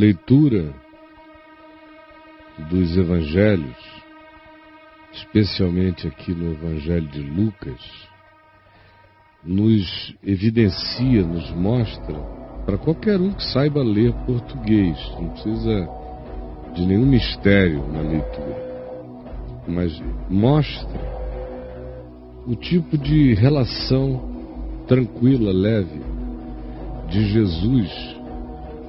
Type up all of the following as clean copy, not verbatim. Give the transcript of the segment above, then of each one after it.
leitura dos evangelhos, especialmente aqui no Evangelho de Lucas, nos evidencia, nos mostra, para qualquer um que saiba ler português, não precisa de nenhum mistério na leitura, mas mostra o tipo de relação tranquila, leve, de Jesus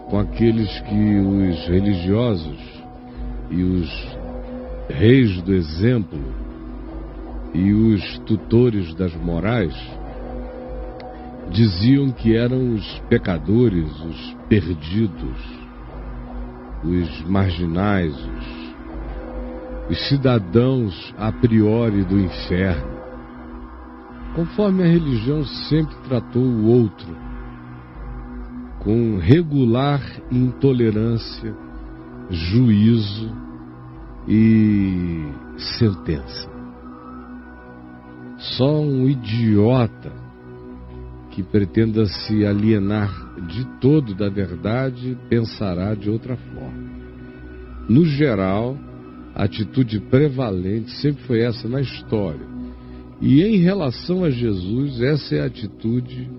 com aqueles que os religiosos e os reis do exemplo e os tutores das morais diziam que eram os pecadores, os perdidos, os marginais, os cidadãos a priori do inferno, conforme a religião sempre tratou o outro, com regular intolerância, juízo e sentença. Só um idiota que pretenda se alienar de todo da verdade pensará de outra forma. No geral, a atitude prevalente sempre foi essa na história. E em relação a Jesus, essa é a atitude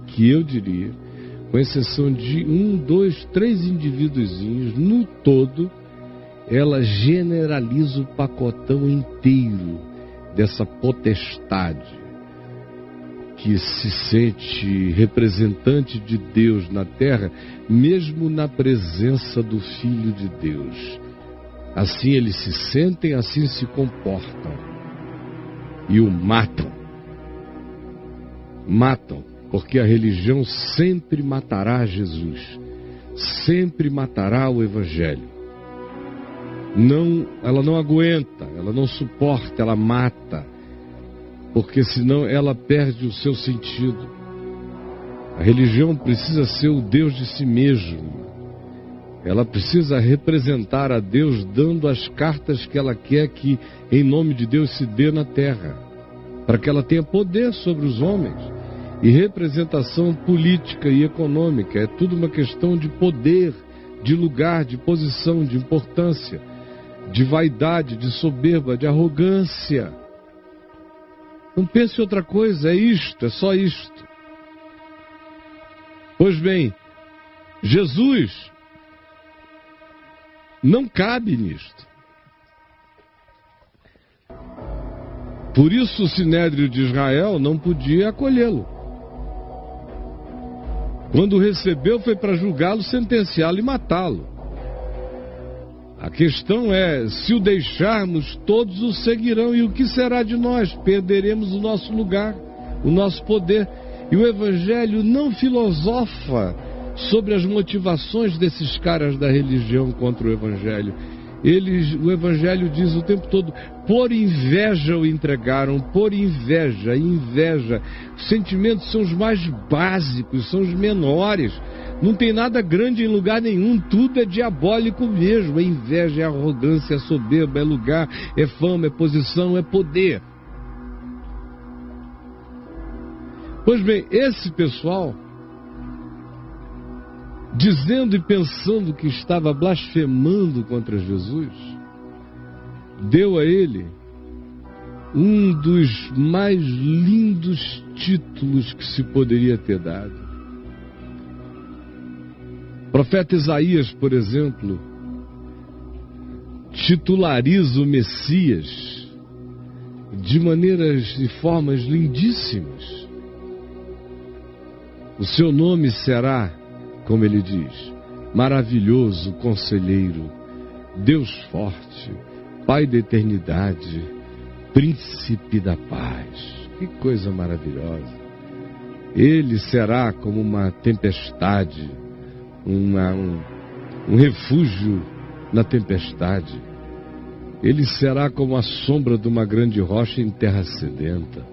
que eu diria, com exceção de 1, 2, 3 indivíduozinhos, no todo, ela generaliza o pacotão inteiro dessa potestade que se sente representante de Deus na terra, mesmo na presença do Filho de Deus. Assim eles se sentem, assim se comportam. E o matam. Matam, porque a religião sempre matará Jesus. Sempre matará o Evangelho. Ela não aguenta, ela não suporta, ela mata. Porque senão ela perde o seu sentido. A religião precisa ser o Deus de si mesmo. Ela precisa representar a Deus dando as cartas que ela quer que em nome de Deus se dê na terra, para que ela tenha poder sobre os homens e representação política e econômica. É tudo uma questão de poder, de lugar, de posição, de importância, de vaidade, de soberba, de arrogância. Não pense em outra coisa, é isto, é só isto. Pois bem, Jesus não cabe nisto. Por isso o Sinédrio de Israel não podia acolhê-lo. Quando o recebeu foi para julgá-lo, sentenciá-lo e matá-lo. A questão é, se o deixarmos, todos o seguirão, e o que será de nós? Perderemos o nosso lugar, o nosso poder. E o Evangelho não filosofa sobre as motivações desses caras da religião contra o Evangelho. O Evangelho diz o tempo todo, por inveja o entregaram, por inveja, inveja. Os sentimentos são os mais básicos, são os menores. Não tem nada grande em lugar nenhum, tudo é diabólico mesmo. É inveja, é arrogância, é soberba, é lugar, é fama, é posição, é poder. Pois bem, esse pessoal, dizendo e pensando que estava blasfemando contra Jesus, deu a ele um dos mais lindos títulos que se poderia ter dado. O profeta Isaías, por exemplo, titulariza o Messias de maneiras e formas lindíssimas. O seu nome será, como ele diz, maravilhoso conselheiro, Deus forte, Pai da eternidade, príncipe da paz. Que coisa maravilhosa. Ele será como uma tempestade, um refúgio na tempestade. Ele será como a sombra de uma grande rocha em terra sedenta.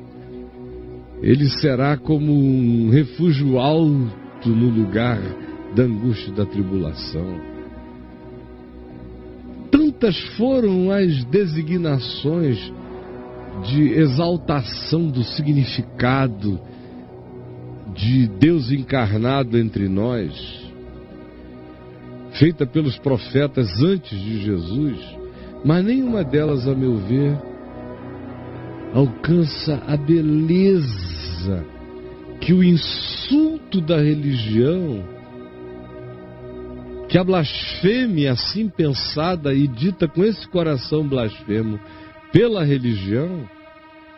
Ele será como um refúgio alto no lugar da angústia e da tribulação. Tantas foram as designações de exaltação do significado de Deus encarnado entre nós. feita pelos profetas antes de Jesus, mas nenhuma delas, a meu ver, alcança a beleza que o insulto da religião, que a blasfêmia assim pensada e dita com esse coração blasfemo pela religião,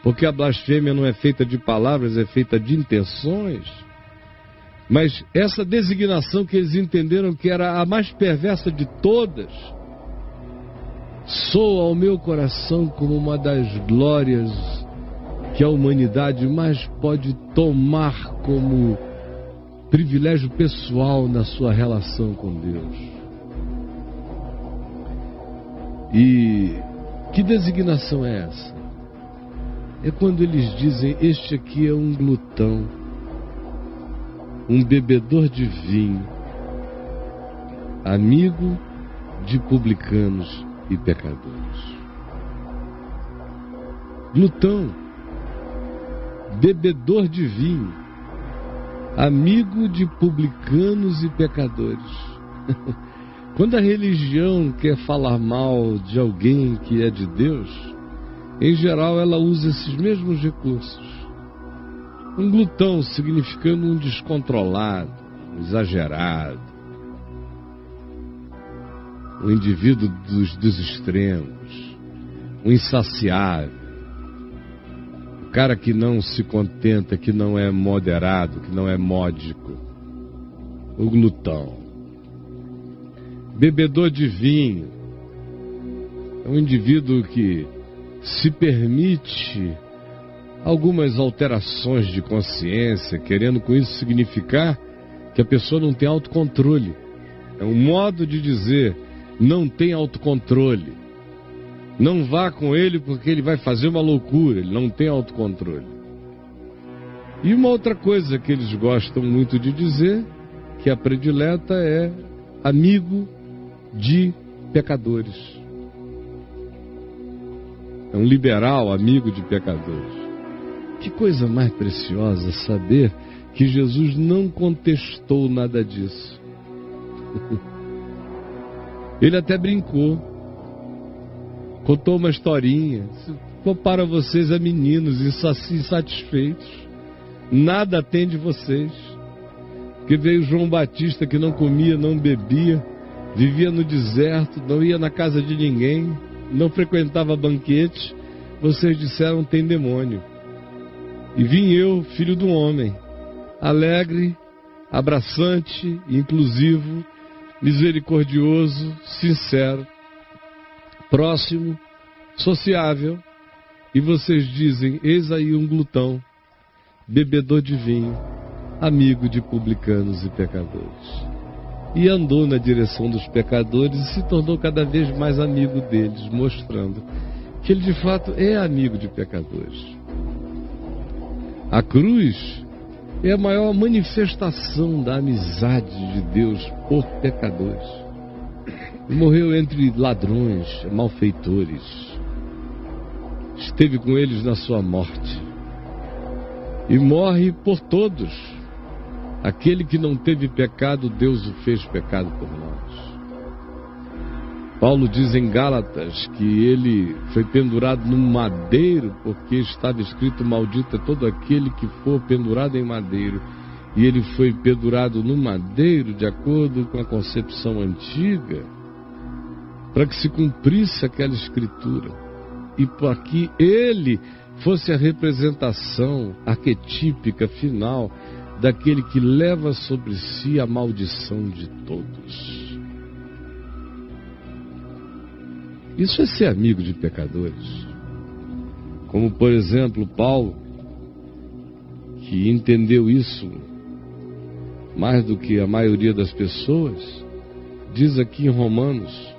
porque a blasfêmia não é feita de palavras, é feita de intenções, mas essa designação que eles entenderam que era a mais perversa de todas, soa ao meu coração como uma das glórias que a humanidade mais pode tomar como privilégio pessoal na sua relação com Deus. E que designação é essa? É quando eles dizem: este aqui é um glutão, um bebedor de vinho, amigo de publicanos e pecadores. Glutão, bebedor de vinho, amigo de publicanos e pecadores. Quando a religião quer falar mal de alguém que é de Deus, em geral ela usa esses mesmos recursos. Um glutão significando um descontrolado, um exagerado, um indivíduo dos extremos, um insaciável, o cara que não se contenta, que não é moderado, que não é módico, o glutão. Bebedor de vinho é um indivíduo que se permite algumas alterações de consciência, querendo com isso significar que a pessoa não tem autocontrole. É um modo de dizer: não tem autocontrole. Não vá com ele porque ele vai fazer uma loucura, ele não tem autocontrole. E uma outra coisa que eles gostam muito de dizer, que a predileta, é amigo de pecadores. É um liberal amigo de pecadores. Que coisa mais preciosa saber que Jesus não contestou nada disso. Ele até brincou, contou uma historinha. Para vocês é meninos insatisfeitos, nada atende vocês. Que veio João Batista, que não comia, não bebia, vivia no deserto, não ia na casa de ninguém, não frequentava banquete. Vocês disseram: tem demônio. E vim eu, filho do homem, alegre, abraçante, inclusivo, misericordioso, sincero, próximo, sociável. E vocês dizem: eis aí um glutão, bebedor de vinho, amigo de publicanos e pecadores. E andou na direção dos pecadores e se tornou cada vez mais amigo deles, mostrando que ele de fato é amigo de pecadores. A cruz é a maior manifestação da amizade de Deus por pecadores. Morreu entre ladrões, malfeitores. Esteve com eles na sua morte. E morre por todos. Aquele que não teve pecado, Deus o fez pecado por nós. Paulo diz em Gálatas que ele foi pendurado num madeiro, porque estava escrito: maldito é todo aquele que for pendurado em madeiro. E ele foi pendurado no madeiro de acordo com a concepção antiga, para que se cumprisse aquela escritura. E para que ele fosse a representação arquetípica final daquele que leva sobre si a maldição de todos. Isso é ser amigo de pecadores. Como, por exemplo, Paulo, que entendeu isso mais do que a maioria das pessoas, diz aqui em Romanos,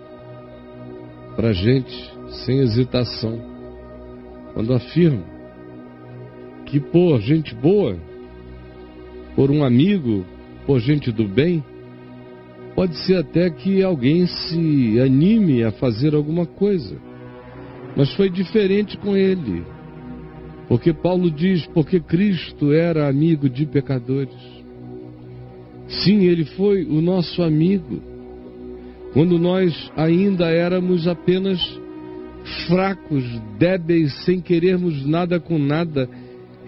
para a gente, sem hesitação, quando afirma que por gente boa, por um amigo, por gente do bem, pode ser até que alguém se anime a fazer alguma coisa. Mas foi diferente com ele. Porque Paulo diz: porque Cristo era amigo de pecadores. Sim, ele foi o nosso amigo. quando nós ainda éramos apenas fracos, débeis, sem querermos nada com nada.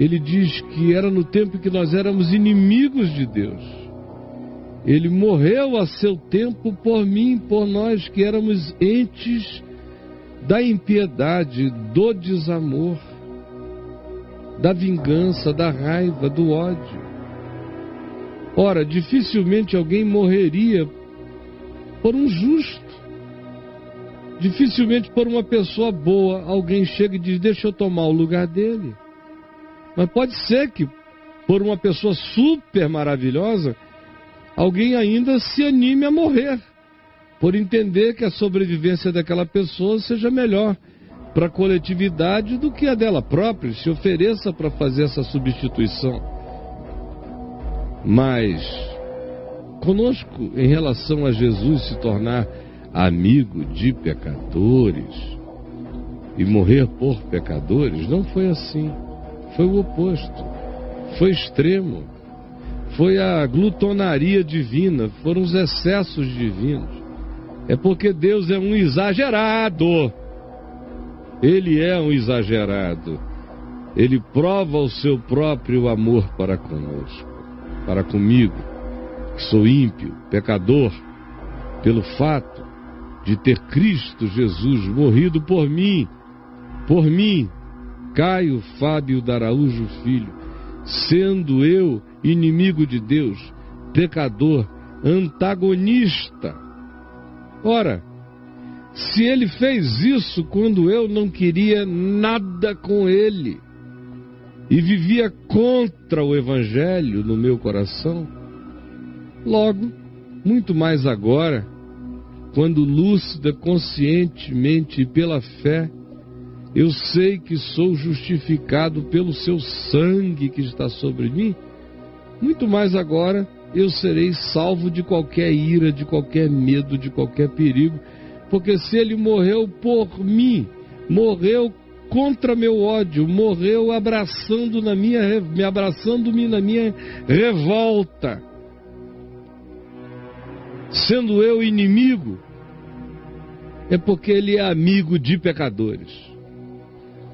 Ele diz que era no tempo que nós éramos inimigos de Deus. Ele morreu a seu tempo por mim, por nós que éramos entes da impiedade, do desamor, da vingança, da raiva, do ódio. Ora, dificilmente alguém morreria por um justo. Dificilmente por uma pessoa boa alguém chega e diz, deixa eu tomar o lugar dele. Mas pode ser que por uma pessoa super maravilhosa, alguém ainda se anime a morrer, por entender que a sobrevivência daquela pessoa seja melhor para a coletividade do que a dela própria, se ofereça para fazer essa substituição. Mas conosco, em relação a Jesus se tornar amigo de pecadores e morrer por pecadores, não foi assim. Foi o oposto. Foi extremo. Foi a glutonaria divina, foram os excessos divinos. É porque Deus é um exagerado. Ele é um exagerado. Ele prova o seu próprio amor para conosco, para comigo, que sou ímpio, pecador, pelo fato de ter Cristo Jesus morrido por mim, Caio Fábio D'Araújo Filho, sendo eu inimigo de Deus, pecador, antagonista. Ora, se ele fez isso quando eu não queria nada com ele e vivia contra o Evangelho no meu coração, logo, muito mais agora, quando lúcida, conscientemente e pela fé, eu sei que sou justificado pelo seu sangue que está sobre mim, muito mais agora eu serei salvo de qualquer ira, de qualquer medo, de qualquer perigo, porque se ele morreu por mim, morreu contra meu ódio, morreu me abraçando-me na minha revolta, sendo eu inimigo, é porque ele é amigo de pecadores.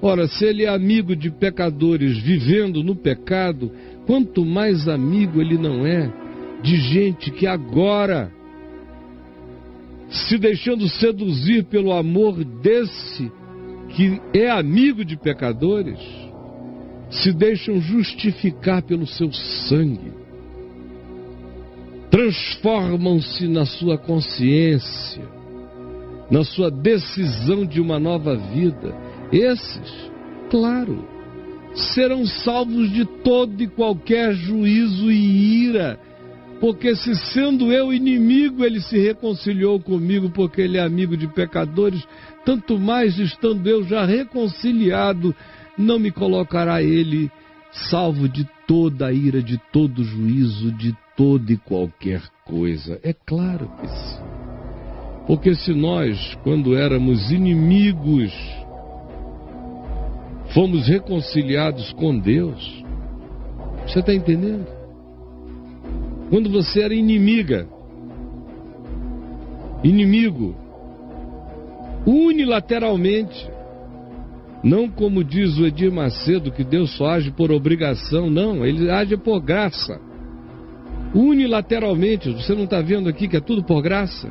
Ora, se ele é amigo de pecadores vivendo no pecado, quanto mais amigo ele não é de gente que agora, se deixando seduzir pelo amor desse que é amigo de pecadores, se deixam justificar pelo seu sangue, transformam-se na sua consciência, na sua decisão de uma nova vida. Esses, claro, serão salvos de todo e qualquer juízo e ira, porque se sendo eu inimigo, ele se reconciliou comigo, porque ele é amigo de pecadores, tanto mais estando eu já reconciliado, não me colocará ele salvo de toda a ira, de todo juízo, de toda e qualquer coisa. É claro que sim. Porque se nós, quando éramos inimigos, fomos reconciliados com Deus, você está entendendo? Quando você era inimigo, unilateralmente, não como diz o Edir Macedo, que Deus só age por obrigação, não, ele age por graça, unilateralmente. Você não está vendo aqui que é tudo por graça?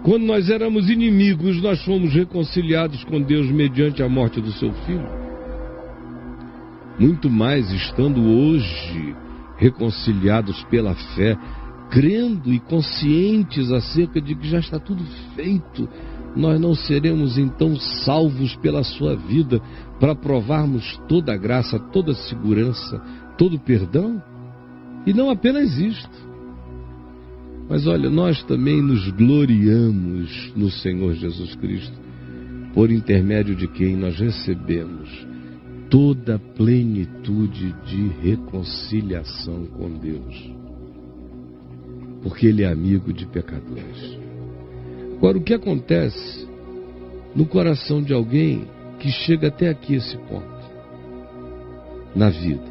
Quando nós éramos inimigos, nós fomos reconciliados com Deus mediante a morte do seu Filho. Muito mais estando hoje reconciliados pela fé, crendo e conscientes acerca de que já está tudo feito, nós não seremos então salvos pela sua vida para provarmos toda a graça, toda a segurança, todo o perdão? E não apenas isto. Mas olha, nós também nos gloriamos no Senhor Jesus Cristo, por intermédio de quem nós recebemos toda a plenitude de reconciliação com Deus, porque Ele é amigo de pecadores. Agora, o que acontece no coração de alguém que chega até aqui, esse ponto, na vida?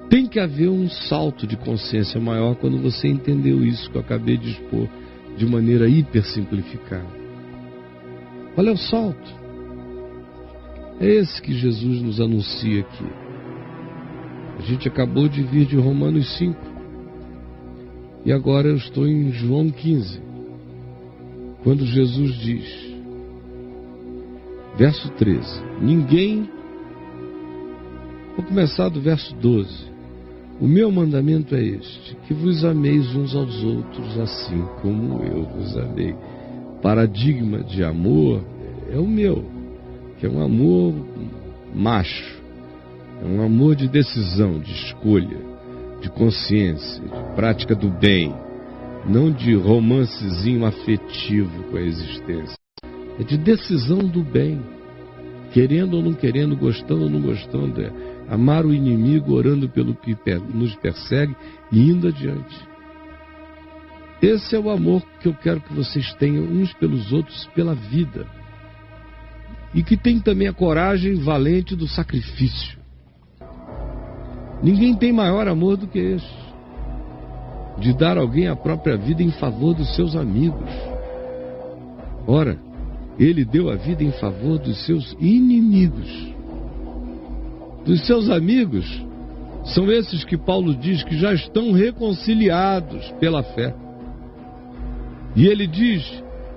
Tem que haver um salto de consciência maior quando você entendeu isso que eu acabei de expor. de maneira hipersimplificada. Qual é o salto? É esse que Jesus nos anuncia aqui. A gente acabou de vir de Romanos 5. E agora eu estou em João 15. Quando Jesus diz, verso 13, vou começar do verso 12. O meu mandamento é este, que vos ameis uns aos outros assim como eu vos amei. Paradigma de amor é o meu, que é um amor macho, é um amor de decisão, de escolha, de consciência, de prática do bem, não de romancezinho afetivo com a existência. É de decisão do bem, querendo ou não querendo, gostando ou não gostando, é amar o inimigo, orando pelo que nos persegue e indo adiante. Esse é o amor que eu quero que vocês tenham uns pelos outros, pela vida. E que tem também a coragem valente do sacrifício. Ninguém tem maior amor do que esse, de dar a alguém a própria vida em favor dos seus amigos. Ora, ele deu a vida em favor dos seus inimigos. Dos seus amigos, são esses que Paulo diz que já estão reconciliados pela fé. E ele diz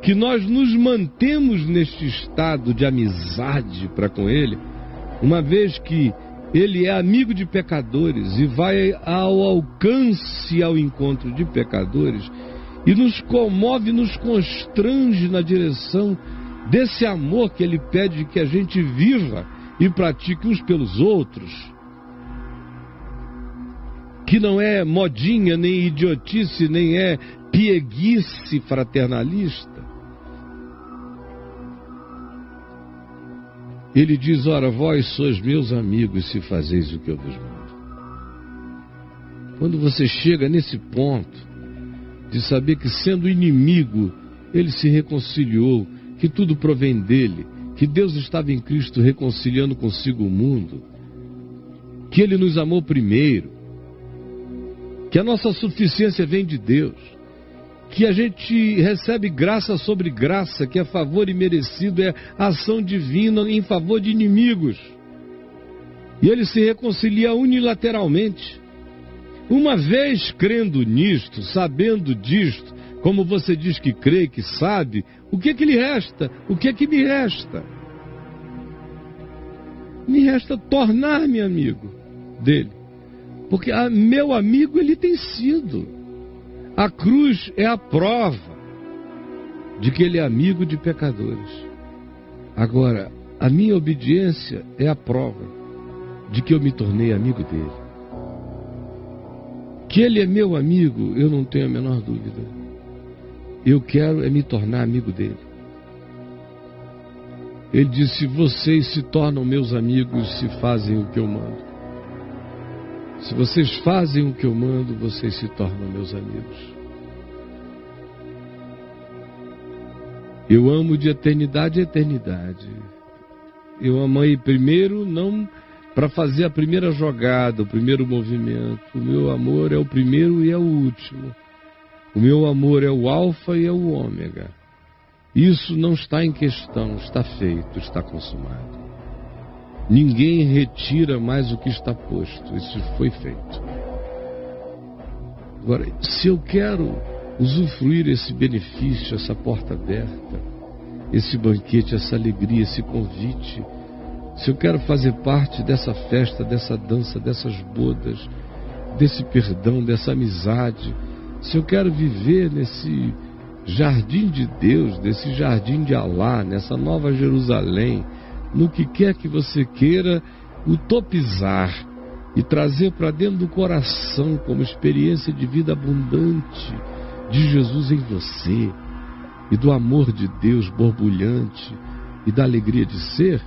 que nós nos mantemos neste estado de amizade para com ele, uma vez que ele é amigo de pecadores e vai ao alcance, ao encontro de pecadores, e nos comove, nos constrange na direção desse amor que ele pede que a gente viva e pratique uns pelos outros, que não é modinha, nem idiotice, nem é pieguice fraternalista. Ele diz, ora, vós sois meus amigos se fazeis o que eu vos mando. Quando você chega nesse ponto de saber que sendo inimigo, ele se reconciliou, que tudo provém dele, que Deus estava em Cristo reconciliando consigo o mundo, que ele nos amou primeiro, que a nossa suficiência vem de Deus, que a gente recebe graça sobre graça, que é favor imerecido, é ação divina em favor de inimigos. E ele se reconcilia unilateralmente. Uma vez crendo nisto, sabendo disto, como você diz que crê, que sabe, o que lhe resta? O que me resta? Me resta tornar-me amigo dele. Porque meu amigo ele tem sido. A cruz é a prova de que ele é amigo de pecadores. Agora, a minha obediência é a prova de que eu me tornei amigo dele. Que ele é meu amigo, eu não tenho a menor dúvida. Eu quero é me tornar amigo dele. Ele disse, vocês se tornam meus amigos se fazem o que eu mando. Se vocês fazem o que eu mando, vocês se tornam meus amigos. Eu amo de eternidade a eternidade. Eu amei primeiro, não para fazer a primeira jogada, o primeiro movimento. O meu amor é o primeiro e é o último. O meu amor é o alfa e é o ômega. Isso não está em questão, está feito, está consumado. Ninguém retira mais o que está posto. Isso foi feito. Agora, se eu quero usufruir esse benefício, essa porta aberta, esse banquete, essa alegria, esse convite, se eu quero fazer parte dessa festa, dessa dança, dessas bodas, desse perdão, dessa amizade, se eu quero viver nesse jardim de Deus, nesse jardim de Alá, nessa nova Jerusalém, no que quer que você queira utopizar e trazer para dentro do coração como experiência de vida abundante de Jesus em você e do amor de Deus borbulhante e da alegria de ser,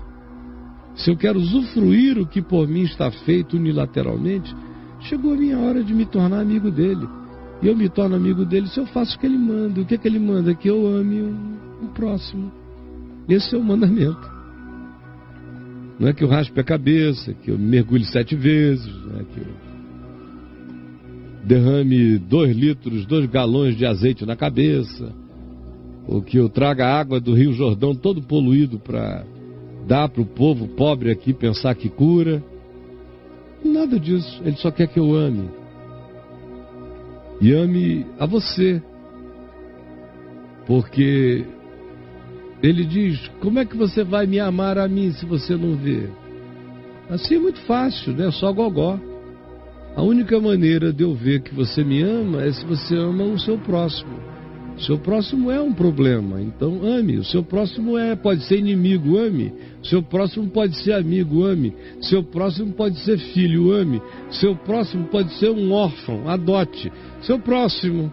se eu quero usufruir o que por mim está feito unilateralmente, chegou a minha hora de me tornar amigo dele. E eu me torno amigo dele se eu faço o que ele manda. O que ele manda? Que eu ame o próximo. Esse é o mandamento. Não é que eu raspe a cabeça, que eu mergulhe 7 vezes, não é que eu derrame 2 galões de azeite na cabeça. ou que eu traga água do Rio Jordão todo poluído para dar para o povo pobre aqui pensar que cura. Nada disso. Ele só quer que eu ame. E ame a você. Porque ele diz: como é que você vai me amar a mim se você não vê? Assim é muito fácil, né? Só gogó. A única maneira de eu ver que você me ama é se você ama o seu próximo. O seu próximo é um problema, então ame. O seu próximo pode ser inimigo, ame. O seu próximo pode ser amigo, ame. O seu próximo pode ser filho, ame. O seu próximo pode ser um órfão, adote. O seu próximo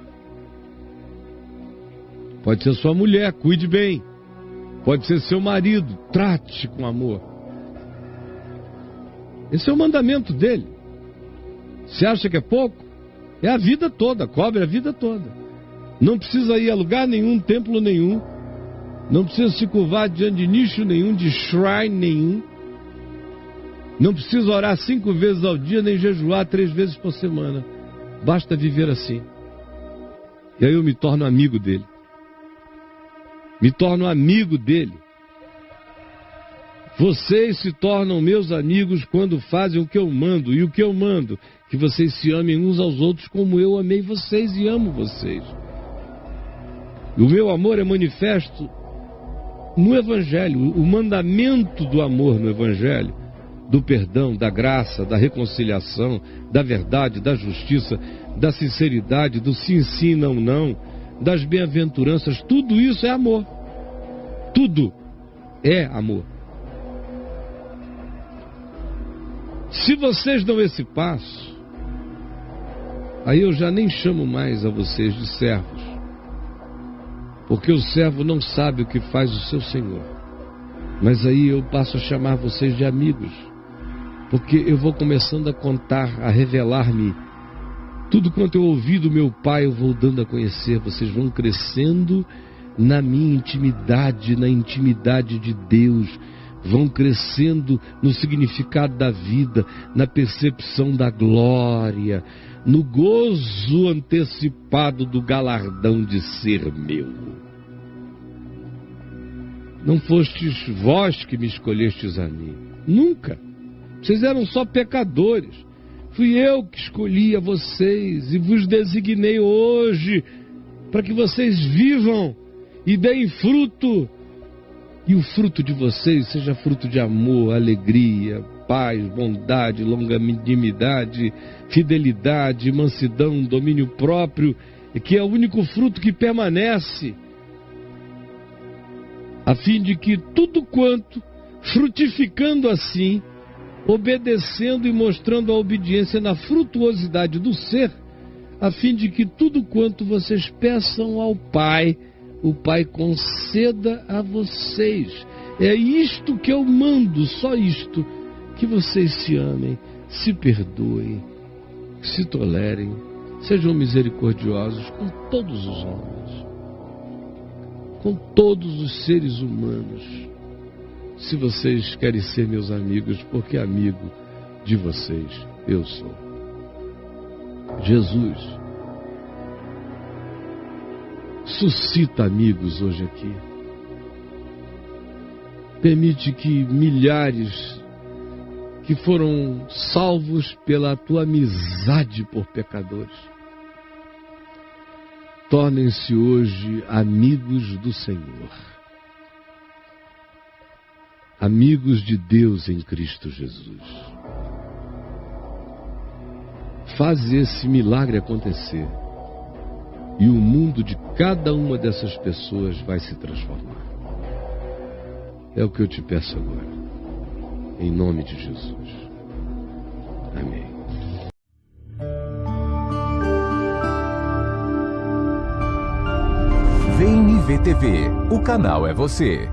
pode ser sua mulher, cuide bem. Pode ser seu marido, trate com amor. Esse é o mandamento dele. Você acha que é pouco? É a vida toda, cobre a vida toda. Não precisa ir a lugar nenhum, templo nenhum. Não precisa se curvar diante de nicho nenhum, de shrine nenhum. Não precisa orar 5 vezes ao dia, nem jejuar 3 vezes por semana. Basta viver assim. E aí eu me torno amigo dele. Me torno amigo dele. Vocês se tornam meus amigos quando fazem o que eu mando. E o que eu mando? Que vocês se amem uns aos outros como eu amei vocês e amo vocês. O meu amor é manifesto no Evangelho. O mandamento do amor no Evangelho, do perdão, da graça, da reconciliação, da verdade, da justiça, da sinceridade, do sim, sim, não, não, das bem-aventuranças, tudo isso é amor. Tudo é amor. Se vocês dão esse passo, aí eu já nem chamo mais a vocês de servos, porque o servo não sabe o que faz o seu senhor. Mas aí eu passo a chamar vocês de amigos, porque eu vou começando a contar, a revelar-me. Tudo quanto eu ouvi do meu pai eu vou dando a conhecer. Vocês vão crescendo na minha intimidade, na intimidade de Deus. Vão crescendo no significado da vida, na percepção da glória, no gozo antecipado do galardão de ser meu. Não fostes vós que me escolhestes a mim. Nunca. Vocês eram só pecadores. Fui eu que escolhi a vocês e vos designei hoje para que vocês vivam e deem fruto. E o fruto de vocês seja fruto de amor, alegria, paz, bondade, longanimidade, fidelidade, mansidão, domínio próprio, que é o único fruto que permanece, a fim de que tudo quanto, frutificando assim, obedecendo e mostrando a obediência na frutuosidade do ser, a fim de que tudo quanto vocês peçam ao Pai, o Pai conceda a vocês. É isto que eu mando, só isto, que vocês se amem, se perdoem, se tolerem, sejam misericordiosos com todos os homens, com todos os seres humanos, se vocês querem ser meus amigos, porque amigo de vocês eu sou. Jesus suscita amigos hoje aqui. Permite que milhares que foram salvos pela tua amizade por pecadores tornem-se hoje amigos do Senhor, amigos de Deus em Cristo Jesus. Faz esse milagre acontecer e o mundo de cada uma dessas pessoas vai se transformar. É o que eu te peço agora, em nome de Jesus. Amém. VNV TV, o canal é você.